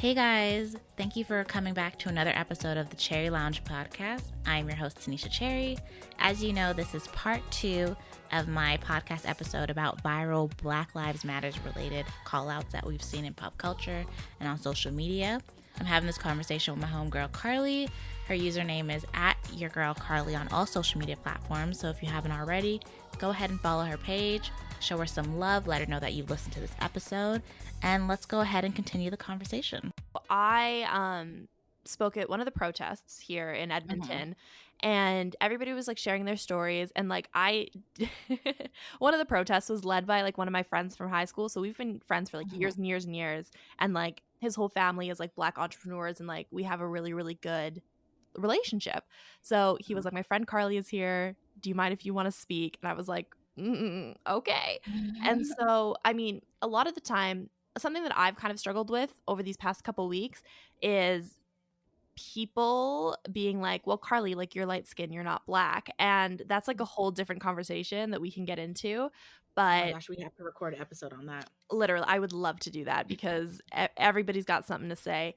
Hey guys, thank you for coming back to another episode of the Cherry Lounge podcast. I'm your host, Tanisha Cherry. As you know, this is part 2 of my podcast episode about viral Black Lives Matters related callouts that we've seen in pop culture and on social media. I'm having this conversation with my homegirl Carly. Her username is @yourgirlcarly on all social media platforms. So if you haven't already, go ahead and follow her page, show her some love, let her know that you've listened to this episode, and let's go ahead and continue the conversation. I spoke at one of the protests here in Edmonton, and everybody was like sharing their stories, and like one of the protests was led by like one of my friends from high school, so we've been friends for like years and years and years, and like his whole family is like Black entrepreneurs, and like we have a really, really good relationship. So he was like, my friend Carly is here, do you mind if you want to speak? And I was like, okay. And so I mean, a lot of the time, something that I've kind of struggled with over these past couple weeks is people being like, well, Carly, like, you're light skinned, you're not Black. And that's like a whole different conversation that we can get into. Oh my But gosh, we have to record an episode on that. literally, I would love to do that because everybody's got something to say.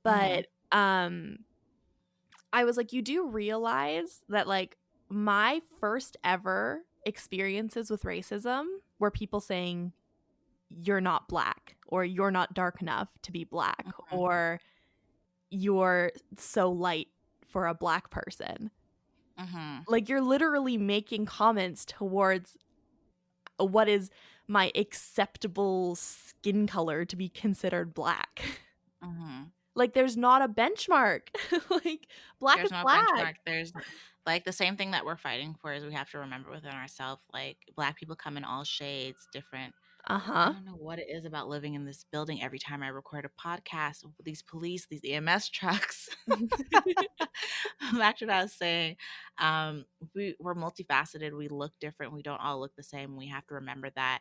But I was like, you do realize that like my first ever experiences with racism were people saying, you're not Black, or you're not dark enough to be Black, or you're so light for a Black person. Like, you're literally making comments towards what is my acceptable skin color to be considered Black. Like, there's not a benchmark. Like, Black There's is no Black. benchmark. There's like the same thing that we're fighting for is we have to remember within ourselves, like Black people come in all shades, different. I don't know what it is about living in this building. Every time I record a podcast, these police, these EMS trucks. Back to what I was saying. We're multifaceted. We look different. We don't all look the same. We have to remember that,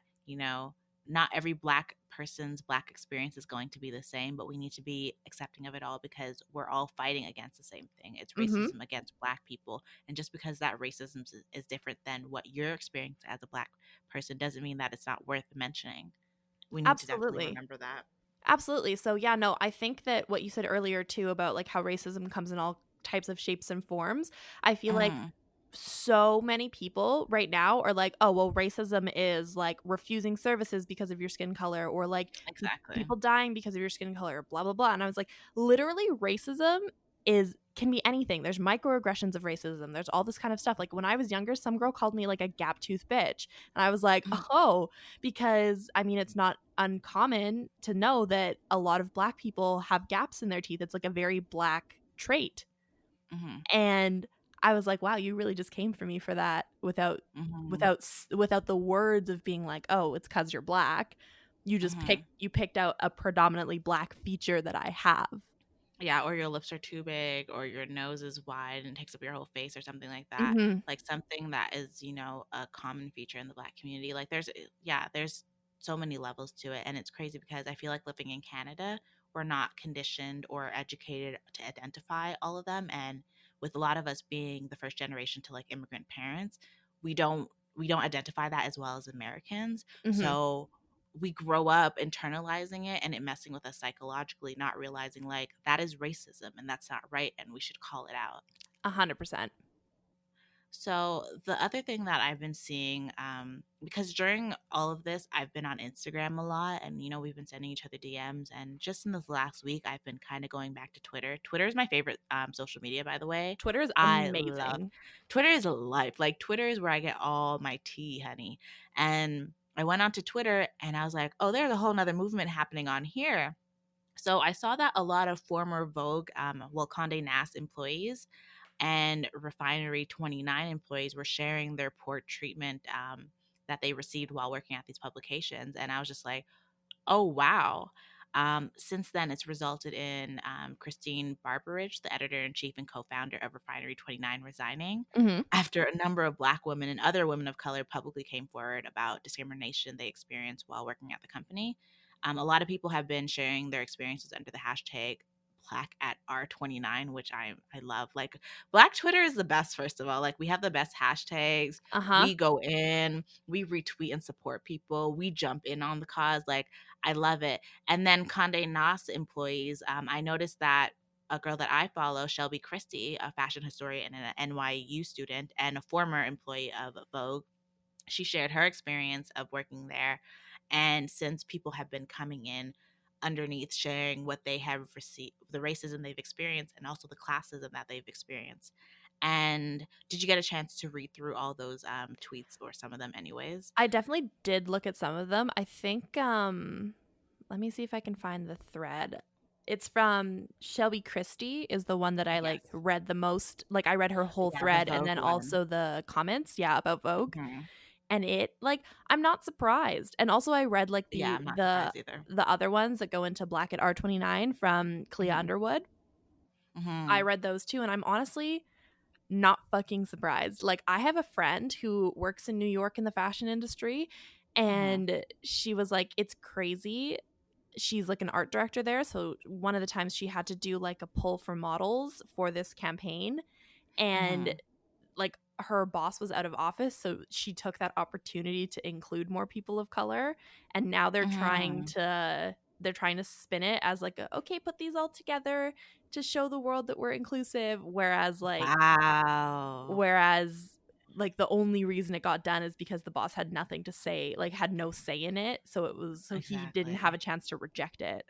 not every Black person's Black experience is going to be the same, but we need to be accepting of it all because we're all fighting against the same thing. It's racism against Black people. And just because that racism is different than what you're experiencing as a Black person doesn't mean that it's not worth mentioning. We need to definitely remember that. Absolutely. So yeah, no, I think that what you said earlier too about like how racism comes in all types of shapes and forms, I feel like so many people right now are like, oh, well, racism is like refusing services because of your skin color, or like people dying because of your skin color, blah, blah, blah. And I was like, literally, racism can be anything. There's microaggressions of racism. There's all this kind of stuff. Like when I was younger, some girl called me like a gap tooth bitch. And I was like, oh, because I mean, it's not uncommon to know that a lot of Black people have gaps in their teeth. It's like a very Black trait. And I was like, wow, you really just came for me for that without the words of being like, oh, it's because you're Black. You just picked out a predominantly Black feature that I have. Yeah, or your lips are too big, or your nose is wide and takes up your whole face, or something like that. Like something that is, a common feature in the Black community. Like there's so many levels to it, and it's crazy because I feel like living in Canada, we're not conditioned or educated to identify all of them, and with a lot of us being the first generation to like immigrant parents, we don't identify that as well as Americans. So we grow up internalizing it and it messing with us psychologically, not realizing like that is racism and that's not right and we should call it out. 100%. So the other thing that I've been seeing, because during all of this, I've been on Instagram a lot, and we've been sending each other DMs. And just in this last week, I've been kind of going back to Twitter. Twitter is my favorite social media, by the way. Twitter is amazing. Twitter is life. Like Twitter is where I get all my tea, honey. And I went onto Twitter and I was like, oh, there's a whole nother movement happening on here. So I saw that a lot of former Vogue, Condé Nast employees and Refinery 29 employees were sharing their poor treatment that they received while working at these publications. And I was just like, oh, wow. Since then, it's resulted in Christine Barberidge, the editor-in-chief and co-founder of Refinery 29, resigning after a number of Black women and other women of color publicly came forward about discrimination they experienced while working at the company. A lot of people have been sharing their experiences under the hashtag Black at R29, which I love. Like, Black Twitter is the best, first of all. Like, we have the best hashtags. Uh-huh. We go in, we retweet and support people. We jump in on the cause. Like, I love it. And then Condé Nast employees, I noticed that a girl that I follow, Shelby Christie, a fashion historian and an NYU student and a former employee of Vogue, she shared her experience of working there. And since people have been coming in underneath sharing what they have received, the racism they've experienced, and also the classism that they've experienced. And did you get a chance to read through all those tweets or some of them, anyways? I definitely did look at some of them. I think let me see if I can find the thread. It's from Shelby Christie is the one that I like Yes. read the most. Like I read her whole Yeah, the thread and Vogue then one. also the comments, yeah, about Vogue. Mhm. And it like I'm not surprised. And also I read like Yeah, the I'm not the surprised either. the other ones that go into Black at R29 from Clea Hmm. Underwood. I Hmm. read those too and I'm honestly not fucking surprised. Like I have a friend who works in New York in the fashion industry Hmm. and she was like it's crazy. She's like an art director there, so one of the times she had to do like a pull for models for this campaign and Hmm. like her boss was out of office, so she took that opportunity to include more people of color and now Hmm. they're trying to spin it as like a, okay, put these all together to show the world that we're inclusive, Wow. whereas like the only reason it got done is because the boss had nothing to say, like had no say in it, so he didn't have a Exactly. chance to reject it.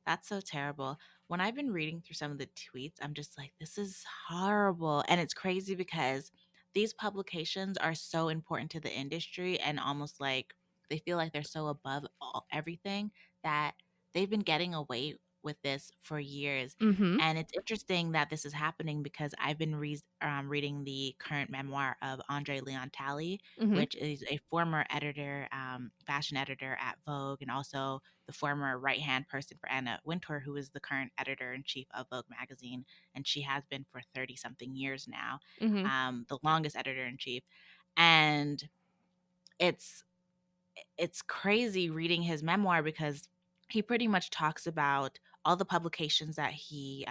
That's so terrible. When I've been reading through some of the tweets, I'm just like, this is horrible. And it's crazy because these publications are so important to the industry and almost like they feel like they're so above everything that they've been getting away with this for years. Mhm. And it's interesting that this is happening because I've been reading the current memoir of Andre Leon Talley, Mhm. which is a former editor, fashion editor at Vogue, and also the former right hand person for Anna Wintour, who is the current editor in chief of Vogue magazine. And she has been for 30 something years now, Mhm. the longest editor in chief. And it's it's crazy reading his memoir because he pretty much talks about all the publications that he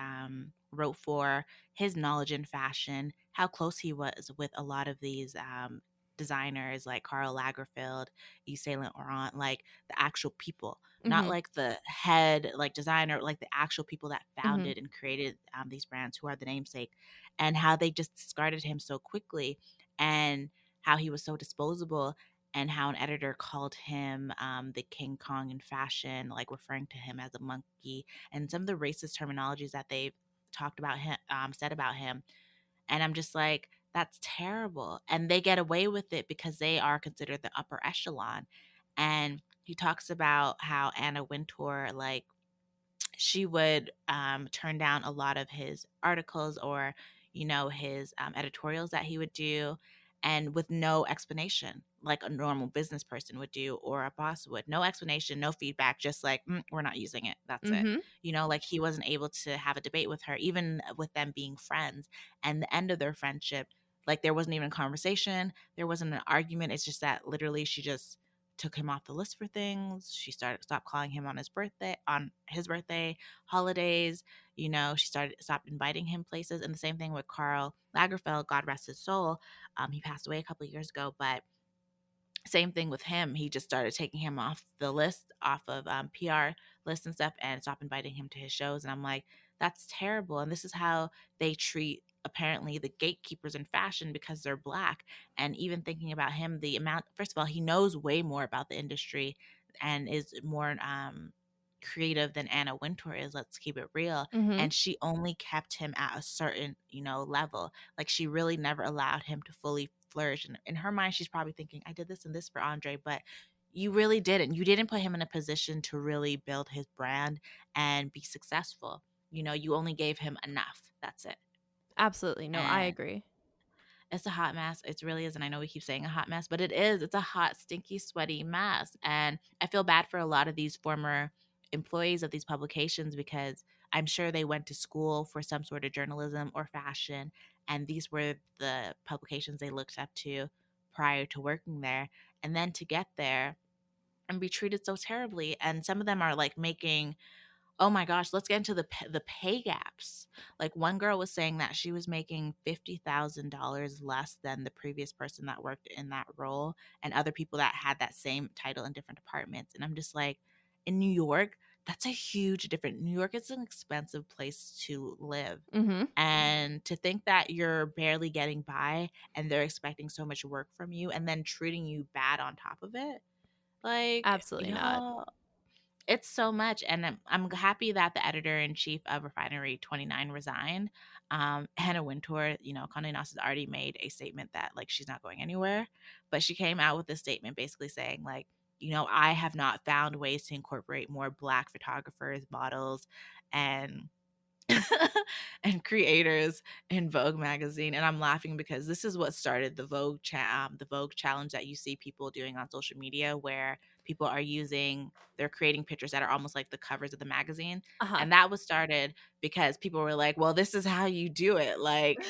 wrote for, his knowledge in fashion, how close he was with a lot of these designers like Karl Lagerfeld, Yves Saint Laurent, like the actual people, not Mhm. like the head like designer, like the actual people that Mhm. founded and created these brands who are the namesake, and how they just discarded him so quickly, and how he was so disposable, and how an editor called him the King Kong in fashion, like referring to him as a monkey, and some of the racist terminologies that they've talked about him, said about him. And I'm just like, that's terrible. And they get away with it because they are considered the upper echelon. And he talks about how Anna Wintour, like, she would turn down a lot of his articles or his editorials that he would do, and with no explanation, like a normal business person would do or a boss would. No explanation, no feedback, just like, we're not using it, that's it. Mhm. Like he wasn't able to have a debate with her, even with them being friends. And the end of their friendship, like, there wasn't even a conversation, there wasn't an argument. It's just that literally she just took him off the list for things. She stopped calling him on his birthday, holidays. She stopped inviting him places. And the same thing with Karl Lagerfeld, God rest his soul. He passed away a couple of years ago, but same thing with him. He just started taking him off the list, off of PR lists and stuff, and stopped inviting him to his shows. And I'm like, that's terrible. And this is how they treat apparently the gatekeepers in fashion because they're black. And even thinking about him, the amount, first of all, he knows way more about the industry and is more creative than Anna Wintour is. Let's keep it real. Mhm. And she only kept him at a certain, level. Like, she really never allowed him to fully flourish. And in her mind, she's probably thinking, I did this and this for Andre, but you really didn't. You didn't put him in a position to really build his brand and be successful. You only gave him enough. That's it. Absolutely. No, I And agree. it's a hot mess. It really is. And I know we keep saying a hot mess, but it is. It's a hot, stinky, sweaty mess. And I feel bad for a lot of these former employees of these publications because I'm sure they went to school for some sort of journalism or fashion. And these were the publications they looked up to prior to working there. And then to get there and be treated so terribly. And some of them are like making Oh my gosh, let's get into the pay gaps. Like, one girl was saying that she was making $50,000 less than the previous person that worked in that role, and other people that had that same title in different departments. And I'm just like, in New York, that's a huge difference. New York is an expensive place to live. Mhm. And to think that you're barely getting by and they're expecting so much work from you and then treating you bad on top of it, like, Absolutely not. y'all, it's so much. And I'm happy that the editor in chief of Refinery 29 resigned. Hannah Wintour, Condé Nast has already made a statement that like she's not going anywhere, but she came out with a statement basically saying like, I have not found ways to incorporate more Black photographers, models, and and creators in Vogue magazine. And I'm laughing because this is what started the Vogue challenge that you see people doing on social media, where people are they're creating pictures that are almost like the covers of the magazine. Uh-huh. And that was started because people were like, well, this is how you do it. Like,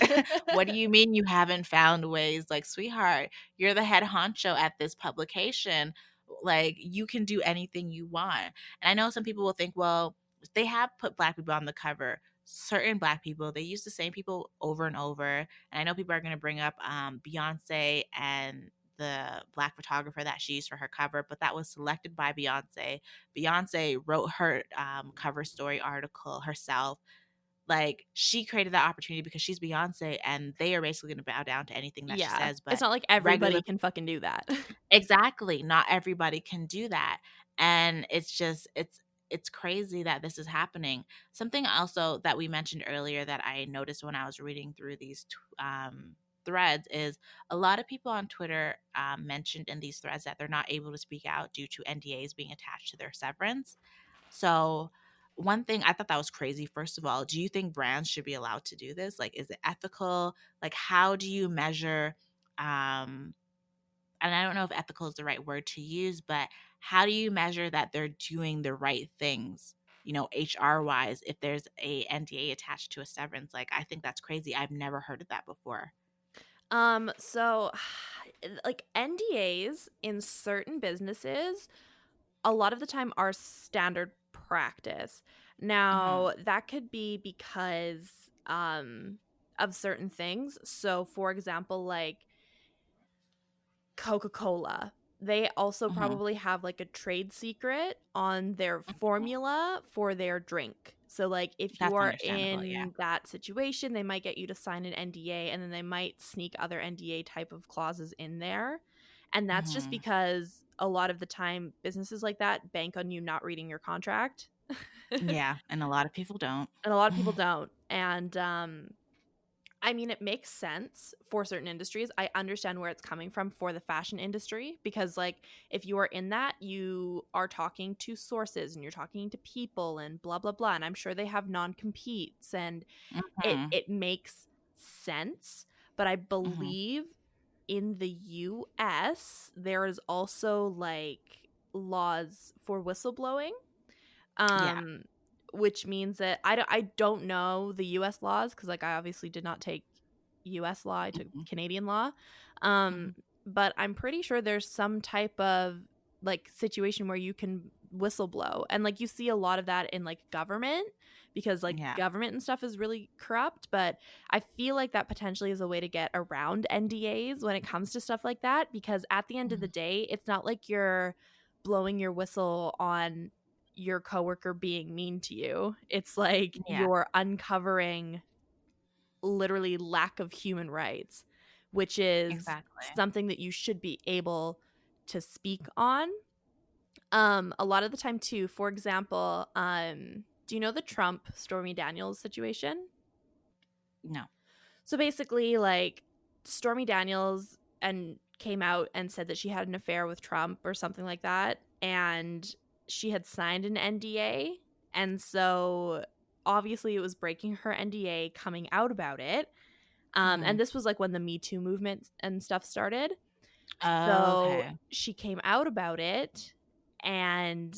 what do you mean you haven't found ways? Like, sweetheart, you're the head honcho at this publication. Like, you can do anything you want. And I know some people will think, well, they have put Black people on the cover. Certain Black people, they use the same people over and over. And I know people are going to bring up Beyonce and the Black photographer that she used for her cover, but that was selected by Beyonce. Beyonce wrote her cover story article herself. Like, she created that opportunity because she's Beyonce, and they are basically going to bow down to anything that she Yeah. says. It's But not like regular everybody can fucking do that. Exactly, not everybody can do that, and it's crazy that this is happening. Something also that we mentioned earlier that I noticed when I was reading through these threads is a lot of people on Twitter mentioned in these threads that they're not able to speak out due to NDAs being attached to their severance. So, one thing I thought that was crazy. First of all, do you think brands should be allowed to do this? Like, is it ethical? Like, how do you measure um and I don't know if ethical is the right word to use, but how do you measure that they're doing the right things, HR wise, if there's a NDA attached to a severance? Like, I think that's crazy. I've never heard of that before. So like NDAs in certain businesses a lot of the time are standard practice. Hmm. Now, that could be because of certain things. So, for example, like Coca-Cola. They also Hmm. probably have like a trade secret on their formula for their drink. So like if you That's are understandable. Yeah. in that situation, they might get you to sign an NDA and then they might sneak other NDA type of clauses in there. And that's just Hmm. because a lot of the time businesses like that bank on you not reading your contract. Yeah. And a lot of people don't. And a lot of people don't. And I mean, it makes sense for certain industries. I understand where it's coming from for the fashion industry because, like, if you are in that, you are talking to sources and you're talking to people and blah blah blah. And I'm sure they have non competes, and Hmm. it makes sense. But I Hmm. believe in the U.S. there is also like laws for whistleblowing, Yeah. um, which means that I don't know the US laws because, like, I obviously did not take US law, I took Hmm. Canadian law, um, Hmm. but I'm pretty sure there's some type of, like, situation where you can whistleblow, and, like, you see a lot of that in, like, government because, like, Yeah. government and stuff is really corrupt, but I feel like that potentially is a way to get around NDAs when it comes to stuff like that because at the end of the Mhm. day, it's not like you're blowing your whistle on your coworker being mean to you. It's like Yeah. you're uncovering literally lack of human rights, which is Exactly. something that you should be able to speak on. A lot of the time too, for example, do you know the Trump Stormy Daniels situation? No. So basically, like Stormy Daniels and came out and said that she had an affair with Trump or something like that, and she had signed an NDA, and so obviously it was breaking her NDA coming out about it. And Mhm. this was like when the Me Too movement and stuff started. So Okay. she came out about it, and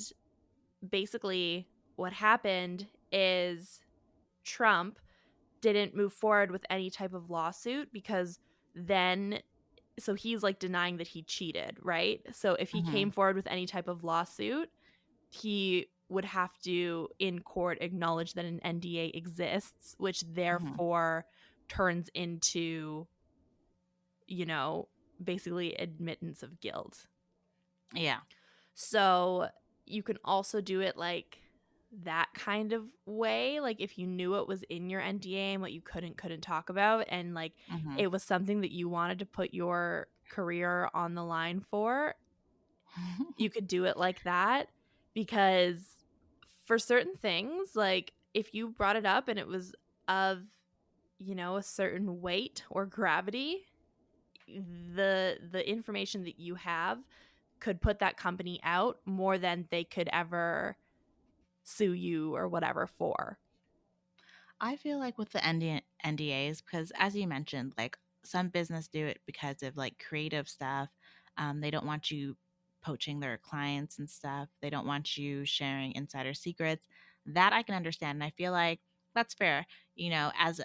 basically what happened is Trump didn't move forward with any type of lawsuit because then so he's like denying that he cheated, right? So if he came Mhm. forward with any type of lawsuit, he would have to in court acknowledge that an NDA exists, which Mhm. therefore turns into, you know, basically admittance of guilt. Yeah. So you can also do it like that kind of way, like if you knew it was in your NDA and what you couldn't talk about, and like Mhm. it was something that you wanted to put your career on the line for, you could do it like that. Because for certain things, like if you brought it up and it was of, a certain weight or gravity, the information that you have could put that company out more than they could ever sue you or whatever for. I feel like with the NDAs, because as you mentioned, like some business do it because of like creative stuff. They don't want you poaching their clients and stuff. They don't want you sharing insider secrets. That I can understand. And I feel like that's fair. As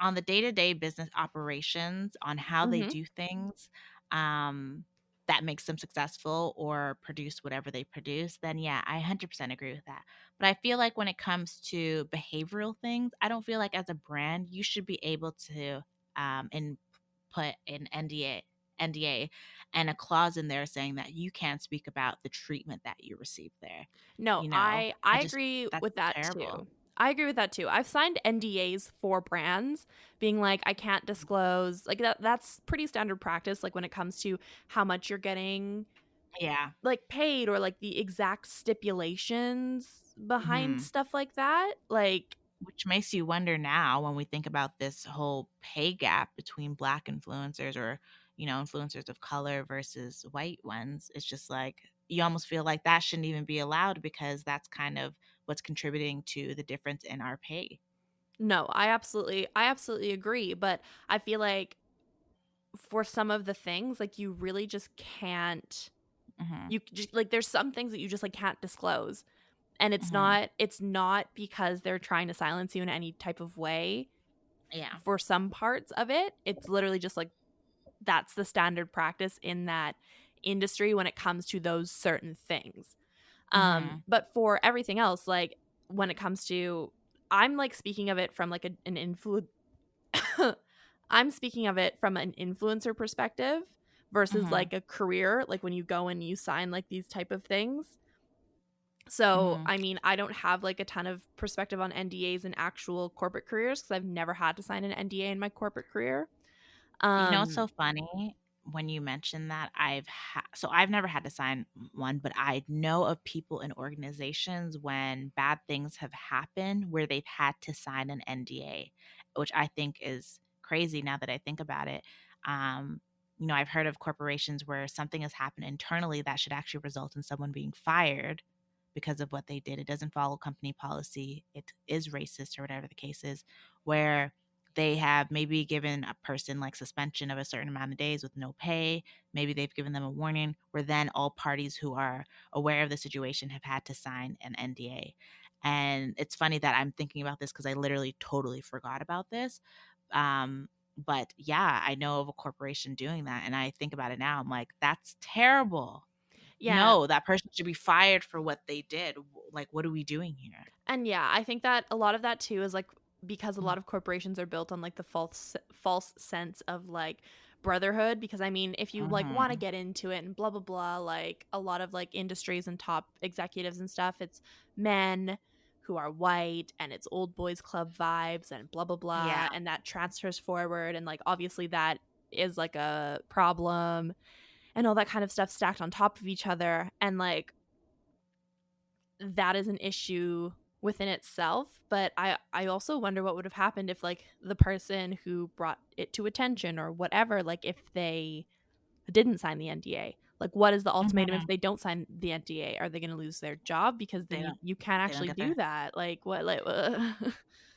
on the day to day business operations, on how they Mhm. do things, um, that makes them successful or produce whatever they produce, then yeah, I 100% agree with that. But I feel like when it comes to behavioral things, I don't feel like as a brand you should be able to and put an NDA and a clause in there saying that you can't speak about the treatment that you received there. No, You know, I I just agree that's with that terrible. too. I agree with that too. I've signed NDAs for brands being like I can't disclose. Like that's pretty standard practice like when it comes to how much you're getting Yeah. like paid or like the exact stipulations behind hmm stuff like that. Like Which makes you wonder now when we think about this whole pay gap between black influencers or, influencers of color versus white ones. It's just like you almost feel like that shouldn't even be allowed because that's kind of what's contributing to the difference in our pay. no, I absolutely agree, but I feel like for some of the things like you really just can't hmm you just like there's some things that you just like can't disclose. And hmm it's not because they're trying to silence you in any type of way Yeah. for some parts of it. It's literally just like that's the standard practice in that industry when it comes to those certain things. hmm But for everything else, like when it comes to I'm like speaking of it from like an I'm speaking of it from an influencer perspective versus hmm like a career, like when you go and you sign like these type of things. So, hmm I mean, I don't have like a ton of perspective on NDAs and actual corporate careers because I've never had to sign an NDA in my corporate career. You know, it's Um, so funny when you mention that I've never had to sign one, but I know of people in organizations when bad things have happened where they've had to sign an NDA, which I think is crazy now that I think about it. Um, I've heard of corporations where something has happened internally that should actually result in someone being fired because of what they did. It doesn't follow company policy. It is racist or whatever the case is, where they have maybe given a person like suspension of a certain amount of days with no pay. Maybe they've given them a warning where then all parties who are aware of the situation have had to sign an NDA. And it's funny that I'm thinking about this because I literally totally forgot about this. But yeah, I know of a corporation doing that. And I think about it now. I'm like, that's terrible. yeah. No, that person should be fired for what they did. Like, what are we doing here? And yeah, I think that a lot of that too is like because a lot of corporations are built on like the false sense of like brotherhood because I mean, if you like want to Mm-hmm. get into it and blah blah blah, like a lot of like industries and top executives and stuff, it's men who are white and it's old boys club vibes and blah blah Yeah. blah and that transfers forward and like obviously that is like a problem and all that kind of stuff stacked on top of each other and like that is an issue within itself, but I also wonder what would have happened if like the person who brought it to attention or whatever, like if they didn't sign the NDA. Like what is the ultimatum if Mm-hmm. they don't sign the NDA? Are they going to lose their job because then They you can't They don't actually get do there. that? Like what like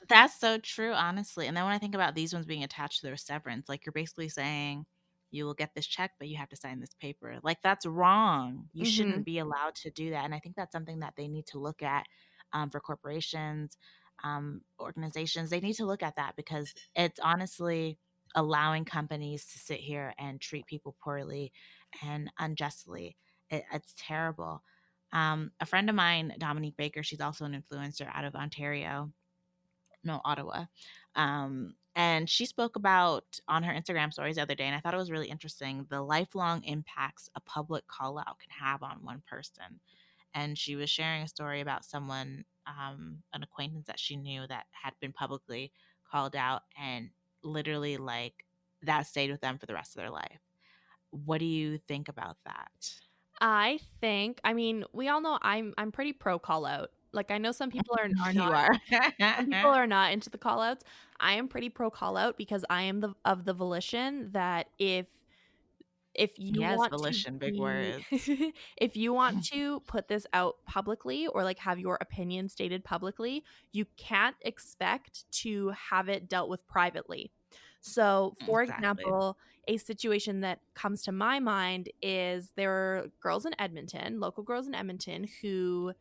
That's so true, honestly. And then when I think about these ones being attached to their severance, like you're basically saying you will get this check, but you have to sign this paper. Like that's wrong. You shouldn't Mhm. be allowed to do that. And I think that's something that they need to look at for corporations, organizations. They need to look at that because it's honestly allowing companies to sit here and treat people poorly and unjustly. It's terrible. A friend of mine, Dominique Baker, she's also an influencer out of Ontario, no, Ottawa. And she spoke about on her Instagram stories the other day, and I thought it was really interesting the lifelong impacts a public call out can have on one person. And she was sharing a story about someone, an acquaintance that she knew that had been publicly called out, and literally, like, that stayed with them for the rest of their life. What do you think about that? I mean, we all know I'm pretty pro call out. Like I know some people are not You are. some people are not into the call outs. I am pretty pro call out because I am the volition that if you Yes, want to volition, big be words. if you want to put this out publicly or like have your opinion stated publicly, you can't expect to have it dealt with privately. So, for Exactly. example, a situation that comes to my mind is there are girls in Edmonton, local girls in Edmonton who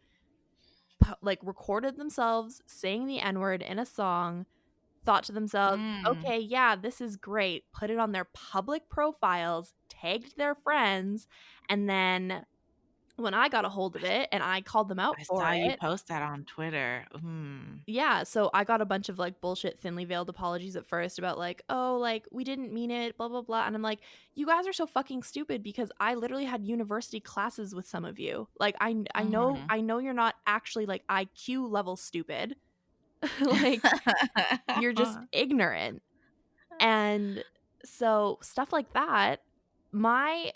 like recorded themselves saying the N-word in a song, thought to themselves, Mm. "Okay, yeah, this is great." Put it on their public profiles, tagged their friends, and then when I got a hold of it and I called them out I for saw you it, post that on Twitter. Mm. yeah, so I got a bunch of, like, bullshit thinly veiled apologies at first about, like, "Oh, like, we didn't mean it, blah, blah, blah," and I'm like, "You guys are so fucking stupid because I literally had university classes with some of you. Like, Mhm. I know you're not actually, like, IQ level stupid. Like, you're just ignorant." And so stuff like that, my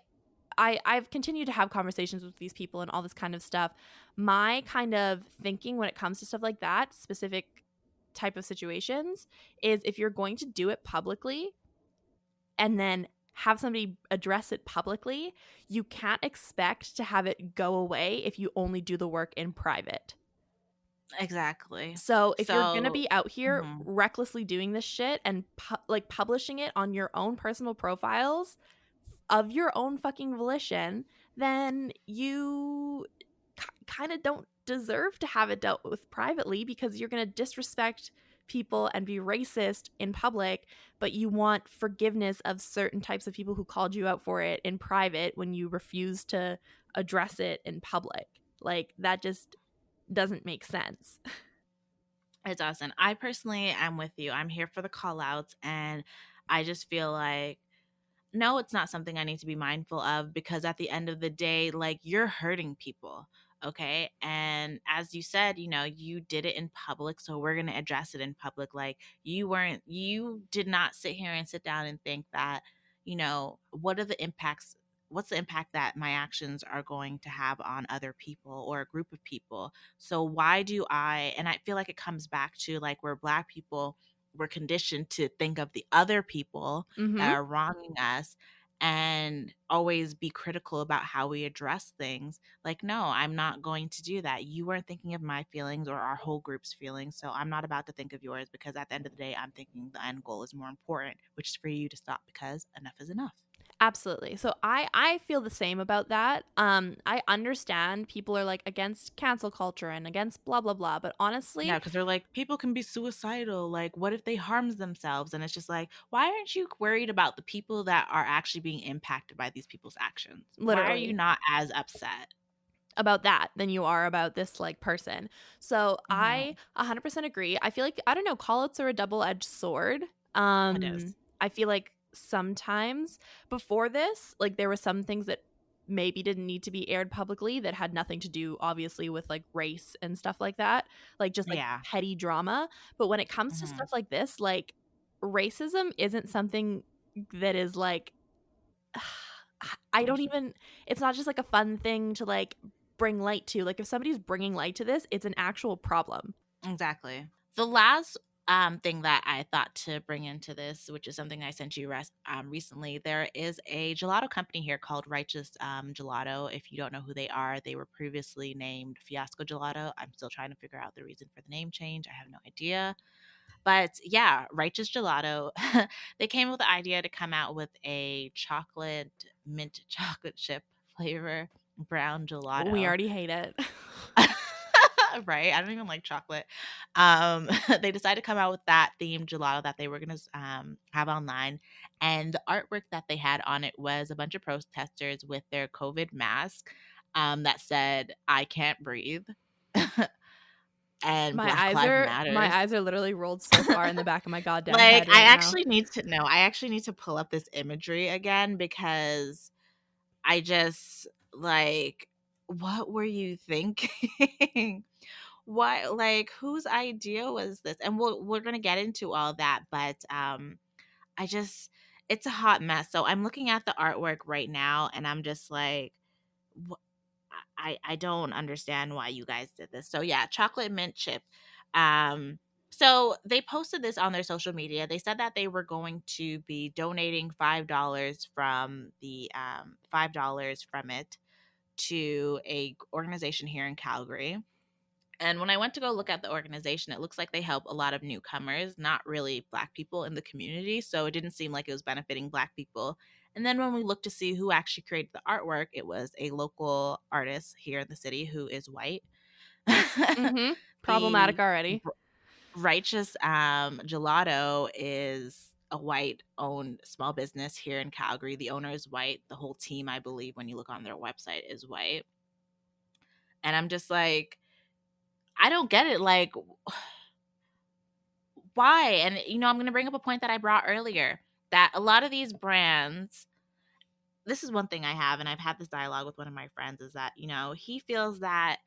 I've continued to have conversations with these people and all this kind of stuff. My kind of thinking when it comes to stuff like that, specific type of situations, is if you're going to do it publicly and then have somebody address it publicly, you can't expect to have it go away if you only do the work in private. Exactly. So, if you're gonna So be out here mhm. recklessly doing this shit and like publishing it on your own personal profiles of your own fucking volition, then you kind of don't deserve to have it dealt with privately because you're gonna disrespect people and be racist in public, but you want forgiveness of certain types of people who called you out for it in private when you refuse to address it in public. Like that just doesn't make sense. It doesn't. I personally am with you. I'm here for the call outs, and I just feel like no, it's not something I need to be mindful of because at the end of the day, like, you're hurting people. Okay. And as you said, you did it in public. So we're going to address it in public. Like, you did not sit here and sit down and think that, what are the impacts? What's the impact that my actions are going to have on other people or a group of people? So why do and I feel like it comes back to like we're Black people, we're conditioned to think of the other people that Mhm. are wronging us and always be critical about how we address things. Like, no, I'm not going to do that. You weren't thinking of my feelings or our whole group's feelings. So I'm not about to think of yours because at the end of the day, I'm thinking the end goal is more important, which is for you to stop because enough is enough. Absolutely. So I feel the same about that. I understand people are like against cancel culture and against blah blah blah, but Yeah, honestly, because they're like, people can be suicidal. Like, what if they harms themselves? And it's just like, why aren't you worried about the people that are actually being impacted by these people's actions? Why are you literally not as upset? about that than you are about this like person. So I Mhm. 100% agree. I feel like I don't know, call outs are a double-edged sword. It is. I feel like sometimes before this, like there were some things that maybe didn't need to be aired publicly that had nothing to do obviously with like race and stuff like that, like just like Yeah. petty drama. But when it comes to stuff Mhm. like this, like racism isn't something that is like I don't even it's not just like a fun thing to like bring light to. Like if somebody's bringing light to this, it's an actual problem. Exactly. The last thing that I thought to bring into this, which is something I sent you recently, there is a gelato company here called Righteous Gelato. If you don't know who they are, they were previously named Fiasco Gelato. I'm still trying to figure out the reason for the name change. I have no idea. But yeah, Righteous Gelato, they came with the idea to come out with a chocolate, mint chocolate chip flavor brown We gelato. already hate it. Right? I don't even like chocolate. They decided to come out with that themed gelato that they were gonna have online, and the artwork that they had on it was a bunch of protesters with their COVID mask. that said, "I can't breathe," and My Black eyes Lives are Matters. literally rolled so far in the back of my goddamn Like, head right now. I actually need to pull up this imagery again because I just, like, what were you thinking? What, like, whose idea was this? And we're gonna get into all that, but, I just it's a hot mess. So I'm looking at the artwork right now, and I'm just like, "Wha I don't understand why you guys did this." So, yeah, chocolate mint chip. Um, so they posted this on their social media. They said that they were going to be donating $5 from the, $5 from it to a organization here in Calgary. And when I went to go look at the organization, it looks like they help a lot of newcomers, not really Black people in the community. So it didn't seem like it was benefiting Black people. And then when we looked to see who actually created the artwork, it was a local artist here in the city who is white. Mhm. Problematic The already. Righteous Gelato is a white owned small business here in Calgary. The owner is white. The whole team, I believe, when you look on their website, is white. And I'm just like, I don't get it. Like, why? And I'm going to bring up a point that I brought earlier, that a lot of these brands, this is one thing I have, and I've had this dialogue with one of my friends, is that, he feels that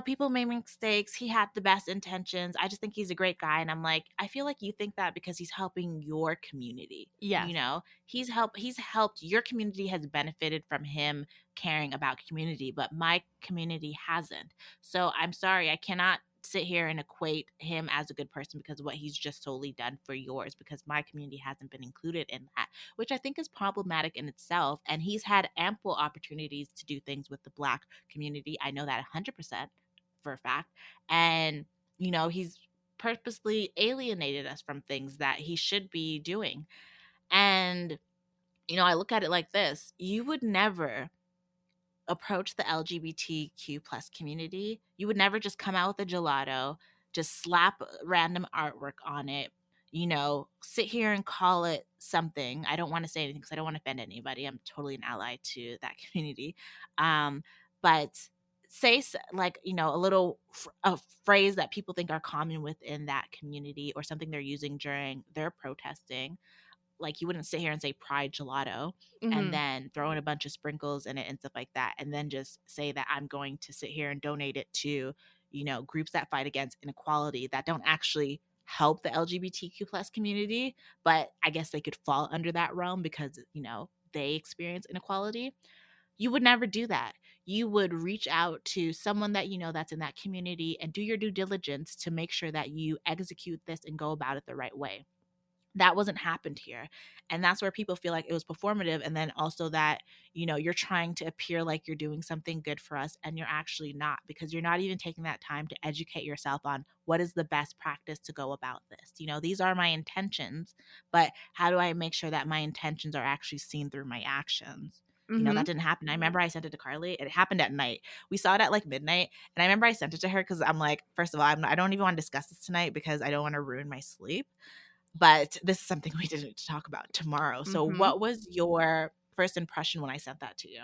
people may make mistakes. He had the best intentions. I just think he's a great guy. And I'm like, I feel like you think that because he's helping your community. Yes. He's helped your community, has benefited from him caring about community, but my community hasn't. So I'm sorry, I cannot sit here and equate him as a good person because of what he's just solely done for yours, because my community hasn't been included in that, which I think is problematic in itself. And he's had ample opportunities to do things with the Black community. I know that 100% for a fact. And, he's purposely alienated us from things that he should be doing. And, I look at it like this: you would never approach the LGBTQ plus community. You would never just come out with a gelato, just slap random artwork on it, sit here and call it something. I don't want to say anything because I don't want to offend anybody. I'm totally an ally to that community. But say like, a phrase that people think are common within that community, or something they're using during their protesting. Like, you wouldn't sit here and say pride gelato and Mhm. then throw in a bunch of sprinkles in it and stuff like that, and then just say that I'm going to sit here and donate it to, groups that fight against inequality, that don't actually help the LGBTQ plus community, but I guess they could fall under that realm because, they experience inequality. You would never do that. You would reach out to someone that that's in that community and do your due diligence to make sure that you execute this and go about it the right way. That wasn't happened here. And that's where people feel like it was performative. And then also that, you're trying to appear like you're doing something good for us, and you're actually not, because you're not even taking that time to educate yourself on what is the best practice to go about this. These are my intentions, but how do I make sure that my intentions are actually seen through my actions? That Mhm. didn't happen. I remember I sent it to Carly. It happened at night. We saw it at like midnight. And I remember I sent it to her because I'm like, first of all, I don't even want to discuss this tonight because I don't want to ruin my sleep. But this is something we didn't talk about tomorrow. So Mhm. what was your first impression when I sent that to you?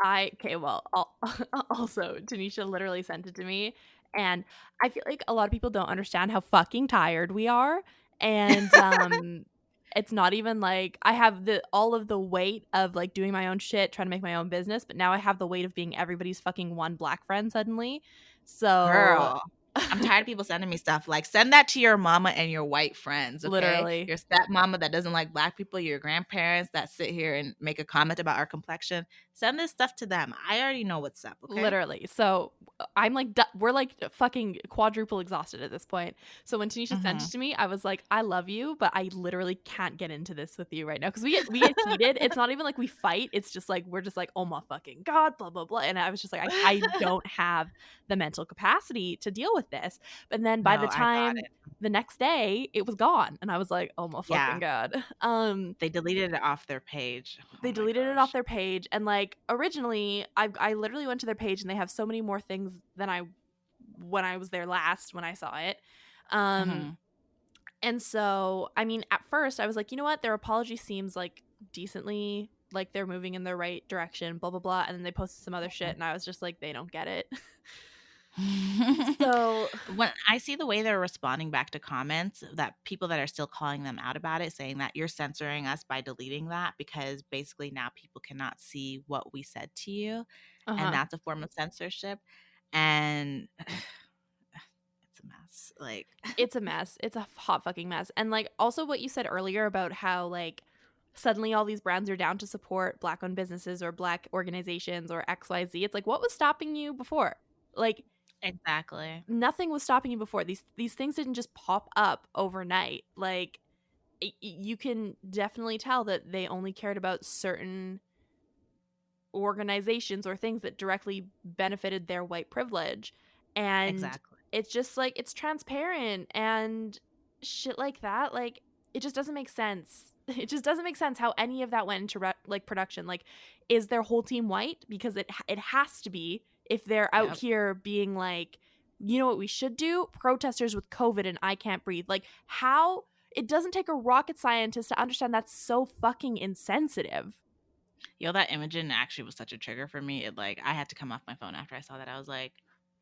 Well, also, Tanisha literally sent it to me, and I feel like a lot of people don't understand how fucking tired we are, and, it's not even like I have the all of the weight of, like, doing my own shit, trying to make my own business, but now I have the weight of being everybody's fucking one Black friend suddenly, so Girl, I'm tired of people sending me stuff. Like, send that to your mama and your white friends, okay? literally. Your stepmama that doesn't like Black people, your grandparents that sit here and make a comment about our complexion. Send this stuff to them. I already know what's up, okay? Literally. So, I'm like we're like fucking quadruple exhausted at this point. So when Tanisha sent it Mhm. to me, I was like, "I love you, but I literally can't get into this with you right now." Because we get heated. It's not even like we fight. It's just like we're just like, "Oh my fucking god," blah blah blah. And I was just like, I don't have the mental capacity to deal with this. But then by the No, I got time it. the next day, it was gone, and I was like, "Oh my fucking Yeah, god." they deleted it off their page. Oh They my deleted it off gosh. their page, and, like, originally, I literally went to their page, and they have so many more things than I when I was there last when I saw it, um, Mhm. and so, I mean, at first, I was like, "You know what? Their apology seems, like, decently like they're moving in the right direction, blah blah blah, and then they posted some other shit, and I was just like, they don't get it. So, When I see the way they're responding back to comments, that people that are still calling them out about it, saying that you're censoring us by deleting that because basically now people cannot see what we said to you, and uh-huh. that's a form of censorship. And it's a mess. Like, It's a mess. It's a hot fucking mess. And like also what you said earlier about how like suddenly all these brands are down to support black owned businesses or black organizations or XYZ. It's like what was stopping you before? Like exactly. nothing was stopping you before. These things didn't just pop up overnight. Like you can definitely tell that they only cared about certain organizations or things that directly benefited their white privilege. And Exactly. it's just like it's transparent and shit like that. Like it just doesn't make sense. It just doesn't make sense how any of that went into like production. Like is their whole team white? Because it has to be if they're out Yep. here being like, you know what we should do? Protesters with COVID and I can't breathe. Like how it doesn't take a rocket scientist to understand that's so fucking insensitive. Yo, that Imogen actually was such a trigger for me. It like I had to come off my phone after I saw that. I was like,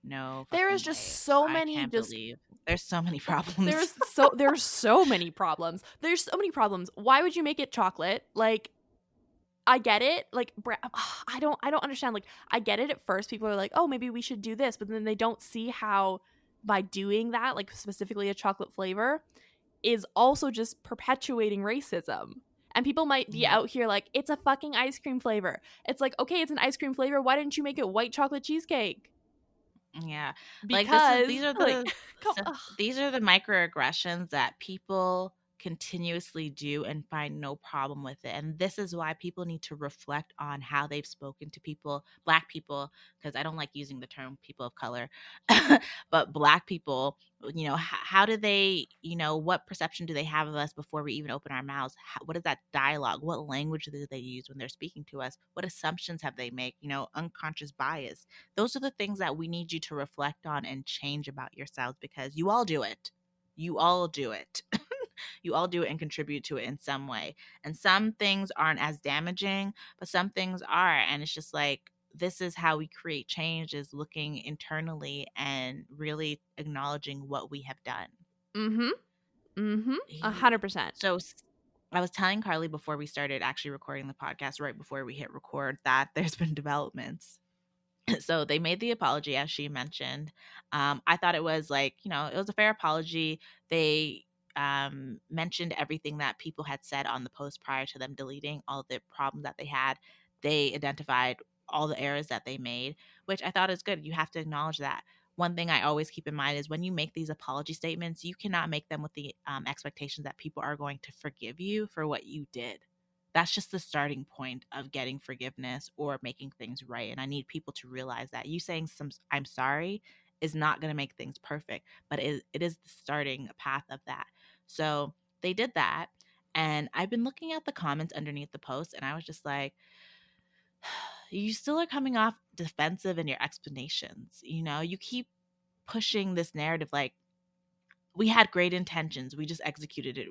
no There is fucking just way. so I many can't just believe there's so many problems. there's so many problems. There's so many problems. Why would you make it chocolate? Like I get it. Like I don't understand. Like I get it at first people are like, "Oh, maybe we should do this." But then they don't see how by doing that, like specifically a chocolate flavor, is also just perpetuating racism. And people might be Yeah. out here like, "It's a fucking ice cream flavor." It's like, "Okay, it's an ice cream flavor. Why didn't you make it white chocolate cheesecake?" Yeah. Like Because these are like the come so ugh. these are the microaggressions that people continuously do and find no problem with it. And this is why people need to reflect on how they've spoken to people, black people, because I don't like using the term people of color, but black people, how do they, what perception do they have of us before we even open our mouths? What is that dialogue? What language do they use when they're speaking to us? What assumptions have they make? Unconscious bias. Those are the things that we need you to reflect on and change about yourselves because you all do it. You all do it. You all do it and contribute to it in some way. And some things aren't as damaging, but some things are. And it's just like, this is how we create change is looking internally and really acknowledging what we have done. Mhm. Mhm. Ye- 100%. So I was telling Carly before we started actually recording the podcast, right before we hit record, that there's been developments. So they made the apology as she mentioned. I thought it was like, it was a fair apology. They mentioned everything that people had said on the post prior to them deleting all the problems that they had. They identified all the errors that they made, which I thought is good. You have to acknowledge that. One thing I always keep in mind is when you make these apology statements, you cannot make them with the expectations that people are going to forgive you for what you did. That's just the starting point of getting forgiveness or making things right. And I need people to realize that you saying some I'm sorry is not going to make things perfect, but it is the starting path of that. So they did that. And I've been looking at the comments underneath the post, and I was just like, you still are coming off defensive in your explanations. You keep pushing this narrative like, we had great intentions. We just executed it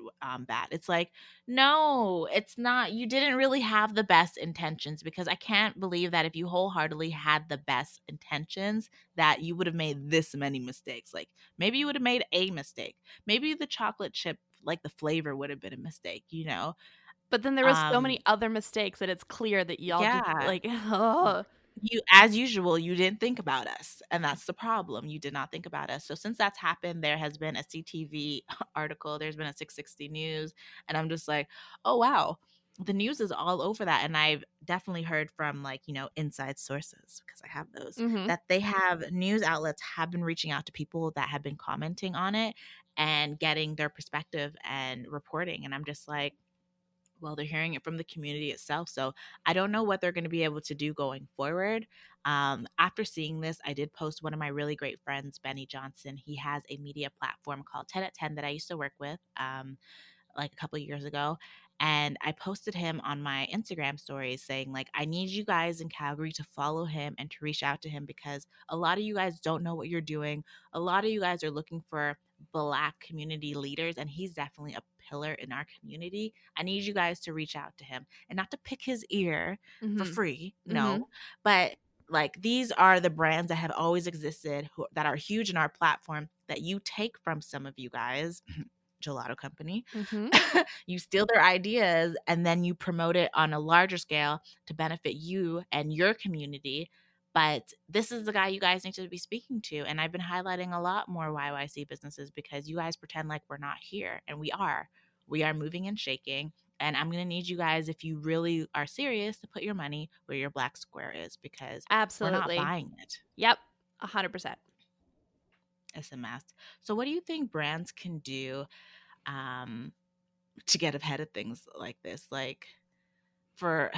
bad. It's like, no, it's not. You didn't really have the best intentions because I can't believe that if you wholeheartedly had the best intentions, that you would have made this many mistakes. Like maybe you would have made a mistake. Maybe the chocolate chip, like the flavor, would have been a mistake. But then there was so many Um, other mistakes that it's clear that y'all just yeah, like, ugh. you as usual you didn't think about us, and that's the problem. You did not think about us. So since that's happened, there has been a CTV article, there's been a 660 news, and I'm just like, oh wow, the news is all over that. And I've definitely heard from like inside sources, because I have those, Mhm. that they have news outlets have been reaching out to people that have been commenting on it and getting their perspective and reporting. And I'm just like, well, they're hearing it from the community itself. So I don't know what they're going to be able to do going forward. After seeing this, I did post one of my really great friends, Benny Johnson. He has a media platform called 10 at 10 that I used to work with like a couple of years ago. And I posted him on my Instagram stories saying, like, I need you guys in Calgary to follow him and to reach out to him because a lot of you guys don't know what you're doing. A lot of you guys are looking for Black community leaders, and he's definitely a pillar in our community. I need you guys to reach out to him and not to pick his ear for Mhm. free, Mhm. no, but like these are the brands that have always existed that are huge in our platform that you take from some of you guys, gelato company. Mhm. You steal their ideas and then you promote it on a larger scale to benefit you and your community. But this is the guy you guys need to be speaking to. And I've been highlighting a lot more YYC businesses because you guys pretend like we're not here, and we are. We are moving and shaking. And I'm going to need you guys, if you really are serious, to put your money where your black square is, because we're not Absolutely. buying it. Yep. 100%. It's a mess. So, what do you think brands can do um, to get ahead of things like this? Like, for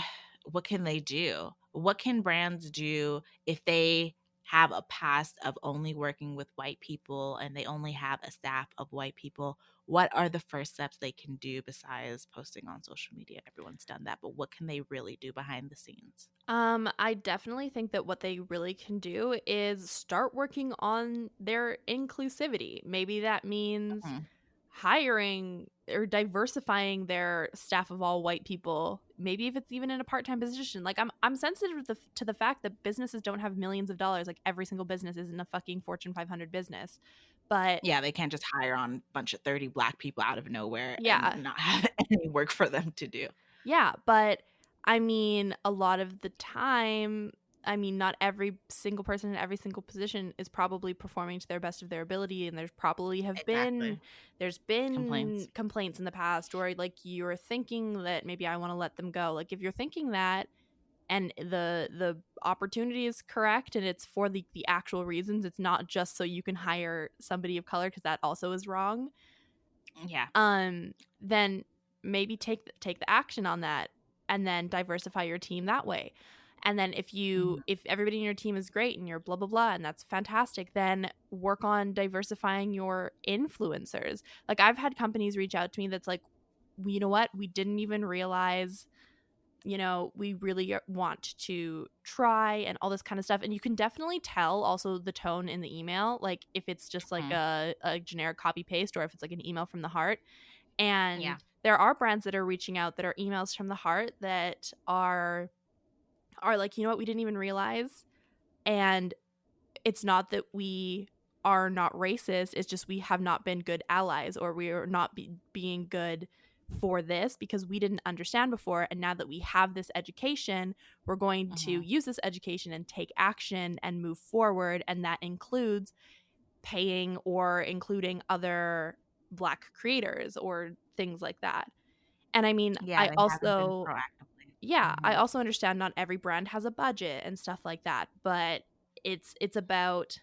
what can they do? What can brands do if they have a past of only working with white people and they only have a staff of white people? What are the first steps they can do besides posting on social media? Everyone's done that, but what can they really do behind the scenes? I definitely think that what they really can do is start working on their inclusivity. Maybe that means Mhm. hiring or diversifying their staff of all white people. Maybe if it's even in a part-time position. Like I'm sensitive to the fact that businesses don't have millions of dollars. Like every single business isn't a fucking Fortune 500 business. But Yeah, they can't just hire on a bunch of 30 black people out of nowhere and yeah, not have any work for them to do. yeah, but I mean, a lot of the time, I mean, not every single person in every single position is probably performing to their best of their ability, and Exactly. there's been Complaints. complaints in the past where like you're thinking that maybe I want to let them go. Like if you're thinking that and the opportunity is correct and it's for the actual reasons, it's not just so you can hire somebody of color because that also is wrong, Yeah. then maybe take the action on that and then diversify your team that way. And then Mhm. if everybody in your team is great and you're blah blah blah and that's fantastic, then work on diversifying your influencers. Like I've had companies reach out to me that's like, you know what, we didn't even realize, you know, we really want to try and all this kind of stuff. And you can definitely tell also the tone in the email, like if it's just like Mhm. a generic copy paste or if it's like an email from the heart. Yeah. And there are brands that are reaching out that are emails from the heart that are like, you know what, we didn't even realize. And it's not that we are not racist, it's just we have not been good allies or we are not being good for this because we didn't understand before, and now that we have this education, we're going to Mhm. use this education and take action and move forward, and that includes paying or including other black creators or things like that. And I mean, Yeah, they haven't been proactively. I Mhm. also understand not every brand has a budget and stuff like that, but it's about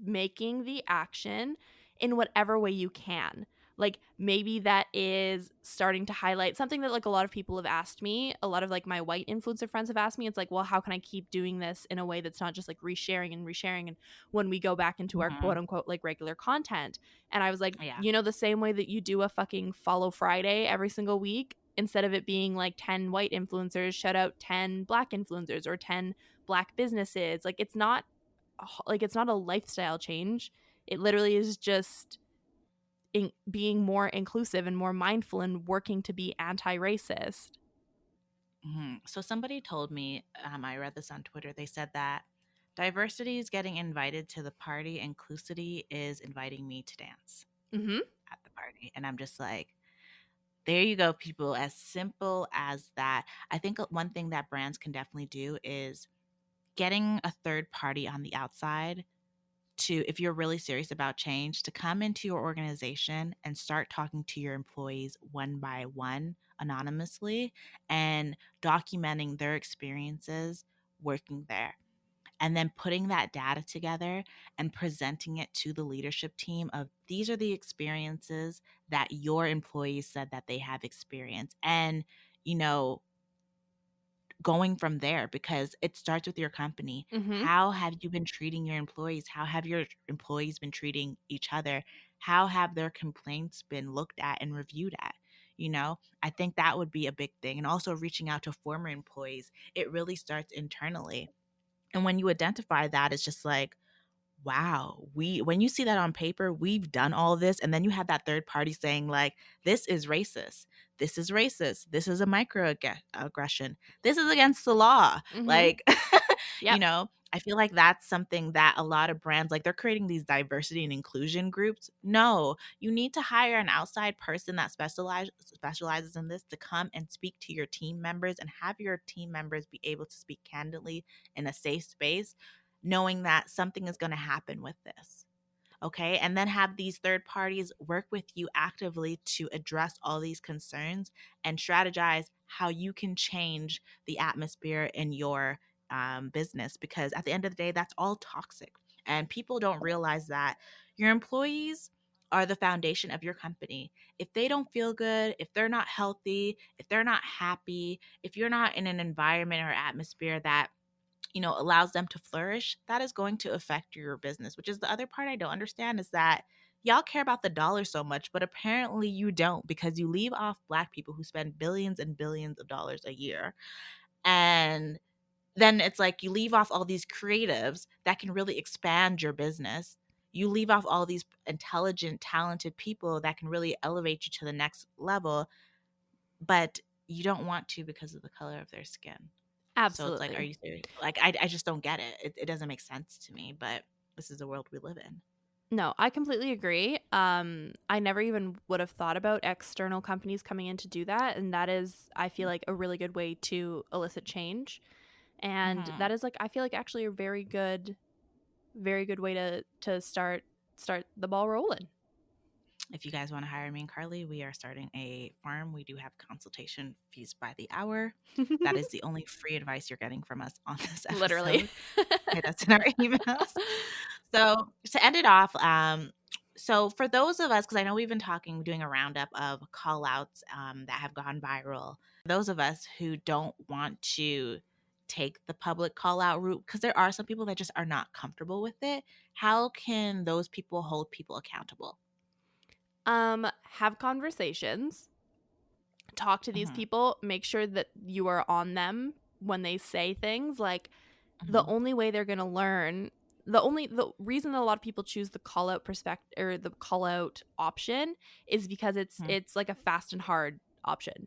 making the action in whatever way you can. Like maybe that is starting to highlight something that like a lot of people have asked me. A lot of like my white influencer friends have asked me. It's like, well, how can I keep doing this in a way that's not just like resharing and resharing and when we go back into our quote Mhm. unquote like regular content. And I was like, Yeah. you know, the same way that you do a fucking follow Friday every single week, instead of it being like 10 white influencers, shout out 10 black influencers or 10 black businesses. Like it's not a lifestyle change. It literally is just being more inclusive and more mindful and working to be anti-racist. Mhm. So somebody told me, I read this on Twitter. They said that diversity is getting invited to the party, inclusivity is inviting me to dance Mhm. at the party. And I'm just like, there you go, people. As simple as that. I think one thing that brands can definitely do is getting a third party on the outside to, if you're really serious about change, to come into your organization and start talking to your employees one by one anonymously and documenting their experiences working there, and then putting that data together and presenting it to the leadership team of, these are the experiences that your employees said that they have experienced. And you know, going from there, because it starts with your company. Mhm. How have you been treating your employees? How have your employees been treating each other? How have their complaints been looked at and reviewed at? You know, I think that would be a big thing. And also reaching out to former employees. It really starts internally. And when you identify that, it's just like, wow, when you see that on paper, we've done all this, and then you have that third party saying like, this is racist. This is racist. This is a microaggression. This is against the law. Mhm. Like, Yep. I feel like that's something that a lot of brands like they're creating these diversity and inclusion groups. No, you need to hire an outside person that specializes in this to come and speak to your team members and have your team members be able to speak candidly in a safe space, knowing that something is going to happen with this. Okay. And then have these third parties work with you actively to address all these concerns and strategize how you can change the atmosphere in your business. Because at the end of the day, that's all toxic. And people don't realize that your employees are the foundation of your company. If they don't feel good, if they're not healthy, if they're not happy, if you're not in an environment or atmosphere that allows them to flourish, that is going to affect your business, which is the other part I don't understand is that y'all care about the dollar so much, but apparently you don't because you leave off Black people who spend billions and billions of dollars a year. And then it's like you leave off all these creatives that can really expand your business. You leave off all these intelligent, talented people that can really elevate you to the next level, but you don't want to because of the color of their skin. So it's like, are Absolutely. you serious? Like, I just don't get it. It doesn't make sense to me, but this is the world we live in. No, I completely agree. I never even would have thought about external companies coming in to do that, and that is, I feel like, a really good way to elicit change. And Hmm. that is like, I feel like, actually a very good way to start the ball rolling. If you guys want to hire me and Carly, we are starting a farm. We do have consultation fees by the hour. That is the only free advice you're getting from us on this Literally. episode. Hit us in our emails. So to end it off, so for those of us, because I know we've been doing a roundup of call outs that have gone viral, those of us who don't want to take the public call out route, because there are some people that just are not comfortable with it, how can those people hold people accountable? Have conversations, talk to these Hmm. people, make sure that you are on them when they say things. Like, the Hmm. only way they're going to learn, the reason that a lot of people choose the call out perspective or the call out option is because Hmm. it's like a fast and hard option.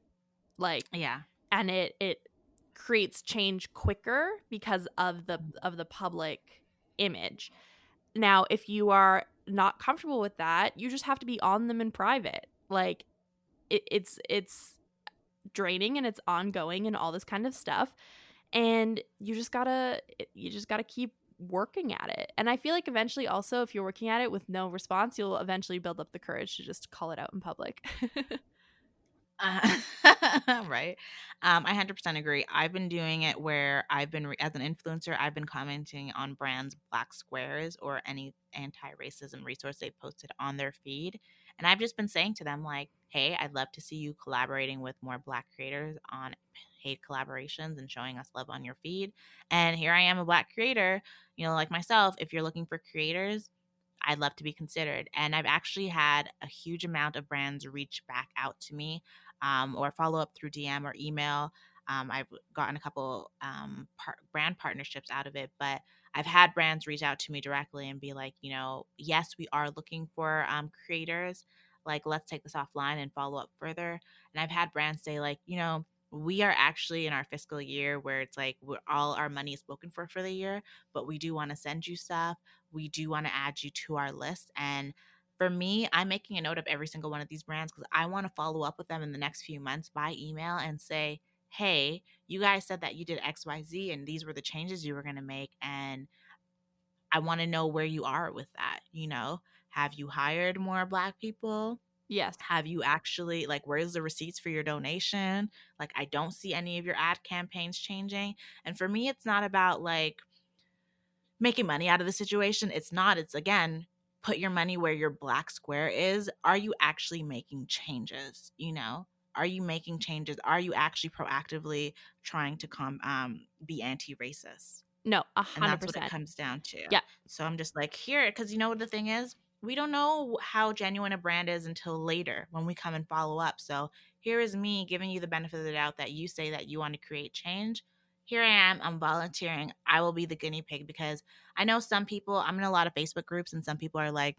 Like, Yeah. and it creates change quicker because of the public image. Now, if you are not comfortable with that, you just have to be on them in private. Like, it's draining and it's ongoing and all this kind of stuff, and you just gotta keep working at it. And I feel like eventually, also, if you're working at it with no response, you'll eventually build up the courage to just call it out in public. Uh, right. I 100% agree. I've been doing it where as an influencer, I've been commenting on brands' black squares or any anti racism resource they posted on their feed. And I've just been saying to them, like, hey, I'd love to see you collaborating with more black creators on paid collaborations and showing us love on your feed. And here I am, a black creator, like myself. If you're looking for creators, I'd love to be considered. And I've actually had a huge amount of brands reach back out to me or follow up through DM or email. I've gotten a couple brand partnerships out of it, but I've had brands reach out to me directly and be like, yes, we are looking for creators. Like, let's take this offline and follow up further. And I've had brands say, like, we are actually in our fiscal year where it's like all our money is spoken for the year, but we do want to send you stuff. We do want to add you to our list. And for me, I'm making a note of every single one of these brands because I want to follow up with them in the next few months by email and say, hey, you guys said that you did XYZ and these were the changes you were going to make. And I want to know where you are with that. Have you hired more Black people? Yes. Have you actually, like, where's the receipts for your donation? Like, I don't see any of your ad campaigns changing. And for me, it's not about like, making money out of the situation. It's not. It's again, put your money where your black square is. Are you actually making changes? Are you making changes? Are you actually proactively trying to be anti-racist? No, And that's what it 100%. comes down to. Yeah. So I'm just like, here, because what the thing is, we don't know how genuine a brand is until later when we come and follow up. So here is me giving you the benefit of the doubt that you say that you want to create change. here I am, I'm volunteering. I will be the guinea pig because I know some people, I'm in a lot of Facebook groups, and some people are like,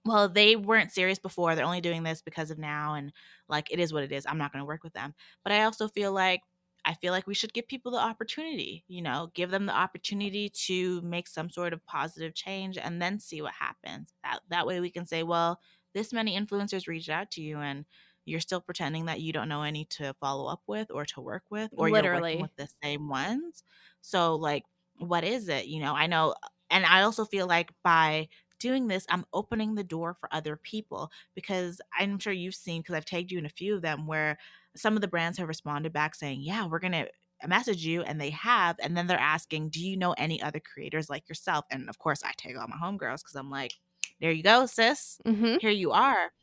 well, they weren't serious before. They're only doing this because of now. And like, it is what it is. I'm not going to work with them. But I feel like we should give people the opportunity, give them the opportunity to make some sort of positive change and then see what happens. That way we can say, well, this many influencers reached out to you and you're still pretending that you don't know any to follow up with or to work with, or you're working Literally. with the same ones. So like, what is it? I know. And I also feel like by doing this, I'm opening the door for other people, because I'm sure you've seen, because I've tagged you in a few of them, where some of the brands have responded back saying, yeah, we're going to message you, and they have, and then they're asking, do you know any other creators like yourself? And of course I tag all my homegirls, because I'm like, there you go, sis, Mhm. here you are.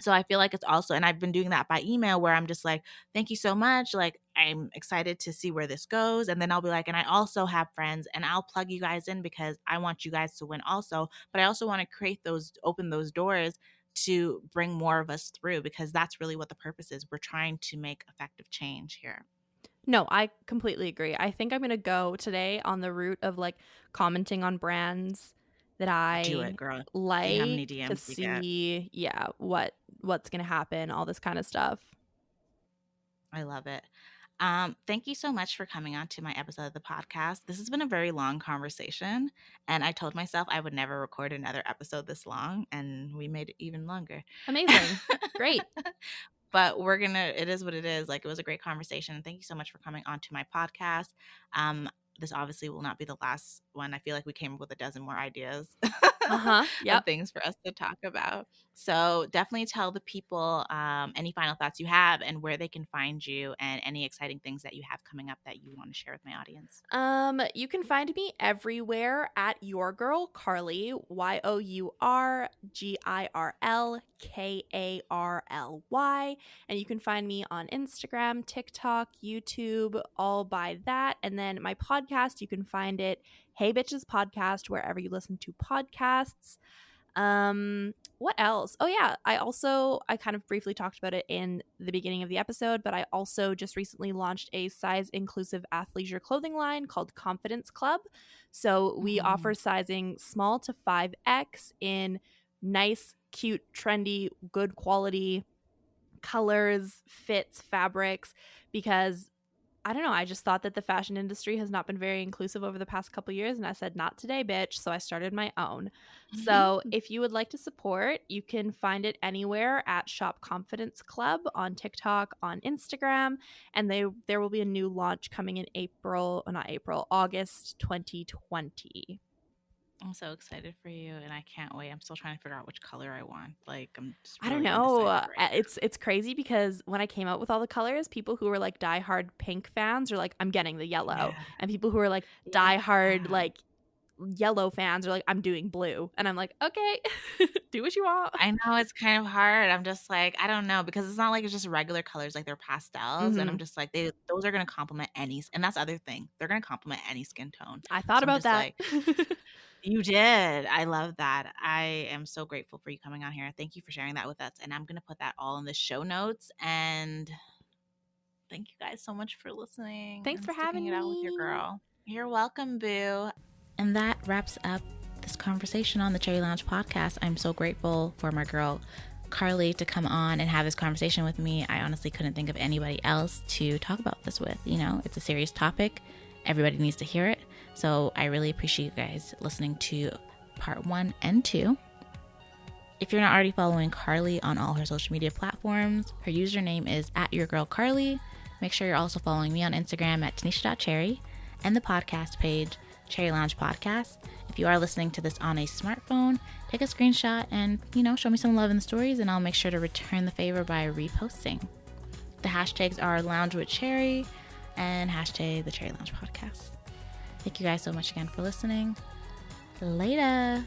So I feel like it's also, and I've been doing that by email, where I'm just like, thank you so much. Like, I'm excited to see where this goes. And then I'll be like, and I also have friends, and I'll plug you guys in because I want you guys to win also. But I also want to open those doors to bring more of us through, because that's really what the purpose is. We're trying to make effective change here. No, I completely agree. I think I'm going to go today on the route of like commenting on brands that Do it, I girl. See how like many to DMs we get. see, yeah, what's going to happen, all this kind of stuff. I love it. Thank you so much for coming on to my episode of the podcast. This has been a very long conversation, and I told myself I would never record another episode this long, and we made it even longer. Amazing. Great. But it is what it is. Like, it was a great conversation. Thank you so much for coming onto my podcast. This obviously will not be the last one. I feel like we came up with a dozen more ideas Uh-huh. of Yep. things for us to talk about. So definitely tell the people any final thoughts you have, and where they can find you, and any exciting things that you have coming up that you want to share with my audience. You can find me everywhere at Your Girl Carly, YOURGIRLKARLY, and you can find me on Instagram, TikTok, YouTube, all by that. And then my podcast, you can find it Hey Bitches Podcast wherever you listen to podcasts. What else? Oh yeah, I kind of briefly talked about it in the beginning of the episode, but I also just recently launched a size inclusive athleisure clothing line called Confidence Club. So we offer Mhm. sizing small to 5X in nice, cute, trendy, good quality colors, fits, fabrics, because I don't know. I just thought that the fashion industry has not been very inclusive over the past couple years. And I said, not today, bitch. So I started my own. So if you would like to support, you can find it anywhere at Shop Confidence Club on TikTok, on Instagram. And there will be a new launch coming in August 2020. I'm so excited for you, and I can't wait. I'm still trying to figure out which color I want. Like, I'm just I don't really know. undecided right It's crazy because when I came out with all the colors, people who were like diehard pink fans are like, I'm getting the yellow, now. and people who are like Yeah. diehard Yeah. like yellow fans are like, I'm doing blue, and I'm like, okay, do what you want. I know it's kind of hard. I'm just like, I don't know, because it's not like it's just regular colors, like they're pastels, and I'm Hmm. just like, those are gonna complement any, and that's the other thing. They're gonna complement any skin tone. I thought So I'm about just that. like, you did. I love that. I am so grateful for you coming on here. Thank you for sharing that with us, and I'm gonna put that all in the show notes. And thank you guys so much for listening Thanks and for sticking it having out with your me. girl. You're welcome, boo. And that wraps up this conversation on the Cherry Lounge podcast. I'm so grateful for my girl Carly to come on and have this conversation with me. I honestly couldn't think of anybody else to talk about this with. It's a serious topic. Everybody needs to hear it. So I really appreciate you guys listening to part 1 and 2. If you're not already following Carly on all her social media platforms, her username is @yourgirlcarly. Make sure you're also following me on Instagram at tanisha.cherry, and the podcast page, Cherry Lounge Podcast. If you are listening to this on a smartphone, take a screenshot and, show me some love in the stories, and I'll make sure to return the favor by reposting. The hashtags are Lounge with Cherry and hashtag the Cherry Lounge Podcast. Thank you guys so much again for listening. Later.